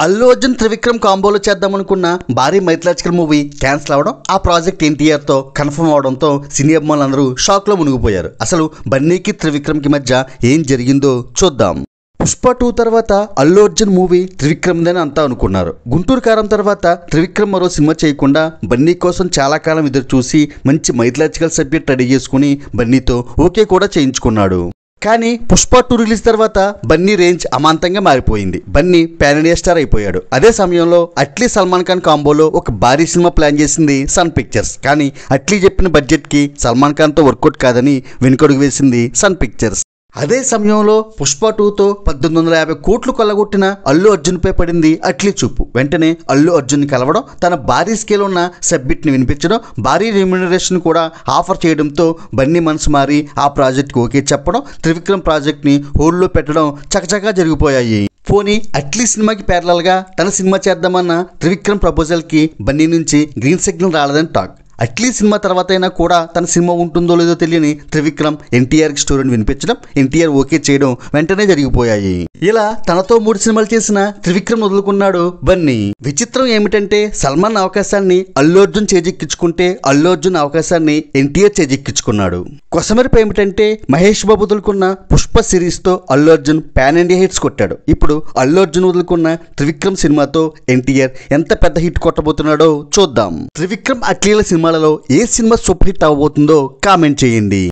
అల్లు అర్జున్ త్రివిక్రమ్ కాంబోలో చేద్దామనుకున్న భారీ mythological movie cancel అవడం, ఆ ప్రాజెక్ట్ ఎన్టీఆర్ తో కన్ఫర్మ్ అవడంతో సినీ అభిమానులందరూ షాక్ లో మునిగిపోయారు. అసలు బన్నీకి త్రివిక్రమ్ కి మధ్య ఏం జరిగిందో చూద్దాం. పుష్ప 2 తర్వాత అల్లు అర్జున్ మూవీ త్రివిక్రమ్దని అంతా అనుకున్నారు. గుంటూరు కారం తర్వాత త్రివిక్రమ్ మరో సినిమా చేయకుండా బన్నీ కోసం చాలా కాలం ఎదురు చూసి మంచి మైథలాజికల్ సబ్జెక్ట్ రెడీ చేసుకుని బన్నీతో ఓకే కూడా చేయించుకున్నాడు. కానీ పుష్ప 2 రిలీజ్ తర్వాత బన్నీ రేంజ్ అమాంతంగా మారిపోయింది. బన్నీ పాన్ ఇండియా స్టార్ అయిపోయాడు. అదే సమయంలో అట్లీ సల్మాన్ ఖాన్ కాంబోలో ఒక భారీ సినిమా ప్లాన్ చేసింది సన్ పిక్చర్స్. కానీ అట్లీ చెప్పిన బడ్జెట్ కి సల్మాన్ ఖాన్ తో వర్కౌట్ కాదని వెనుకడుగు వేసింది సన్ పిక్చర్స్. అదే సమయంలో పుష్ప 2తో 1850 కోట్లు కొల్లగొట్టిన అల్లు అర్జున్ పై పడింది అట్లీ చూపు. వెంటనే అల్లు అర్జున్ కలవడం, తన భారీ స్కేల్ ఉన్న సబ్మిట్ ని వినిపించడం, భారీ రెమ్యూనరేషన్ కూడా ఆఫర్ చేయడంతో బన్నీ మనసు మారి ఆ ప్రాజెక్ట్ ఓకే చెప్పడం, త్రివిక్రమ్ ప్రాజెక్ట్ ని హోల్డ్లో పెట్టడం చకచకా జరిగిపోయాయి. పోనీ అట్లీ సినిమాకి ప్యారలల్ గా తన సినిమా చేద్దామన్న త్రివిక్రమ్ ప్రపోజల్ కి బన్నీ నుంచి గ్రీన్ సిగ్నల్ రాలేదని టాక్. అట్లీ సినిమా తర్వాత అయినా కూడా తన సినిమా ఉంటుందో లేదో తెలియని త్రివిక్రమ్ ఎన్టీఆర్కి స్టోరీని వినిపించడం, ఎన్టీఆర్ ఓకే చేయడం వెంటనే జరిగిపోయాయి. ఇలా తనతో 3 సినిమాలు చేసిన త్రివిక్రమ్ వదులుకున్నాడు బన్నీ. విచిత్రం ఏమిటంటే సల్మాన్ అవకాశాన్ని అల్లు అర్జున్ చేజిక్కించుకుంటే అల్లు అర్జున్ అవకాశాన్ని ఎన్టీఆర్ చేజిక్కించుకున్నాడు. కొసమెరుపు ఏమిటంటే మహేష్ బాబు వదులుకున్న పుష్ప సిరీస్ తో Allu Arjun pan India hits కొట్టాడు. ఇప్పుడు అల్లు అర్జున్ వదులుకున్న త్రివిక్రమ్ సినిమాతో ఎన్టీఆర్ ఎంత పెద్ద హిట్ కొట్టబోతున్నాడో చూద్దాం. త్రివిక్రమ్ అట్లీల సినిమాలలో ఏ సినిమా సూపర్ హిట్ అవ్వబోతుందో కామెంట్ చేయండి.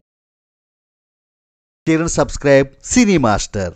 సబ్స్క్రైబ్ సినీ మాస్టర్.